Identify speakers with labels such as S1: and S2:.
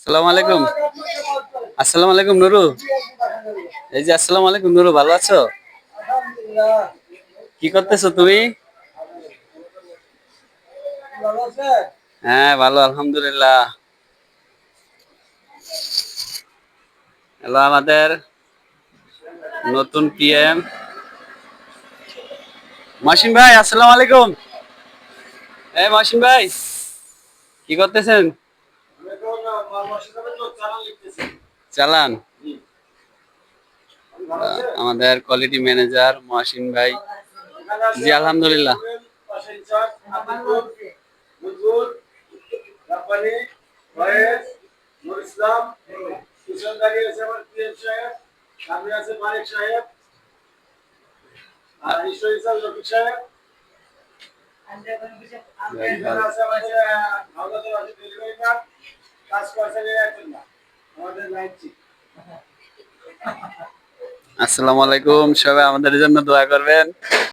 S1: আসসালামু আলাইকুম। আসসালামু আলাইকুম নুরু। এই যে আসসালামু আলাইকুম নুরু, ভালো আছো? কি করতেছো তুমি? হ্যাঁ ভালো, আলহামদুলিল্লাহ। হ্যালো আমাদের নতুন পিএম মহসিন ভাই, আসসালামু আলাইকুম। এই মহসিন ভাই, কি করতেছেন? চালান। আমাদের কোয়ালিটি ম্যানেজার মহসিন ভাই। জি আলহামদুলিল্লাহ। আসসালামু আলাইকুম, সবাই আমাদের জন্য দোয়া করবেন।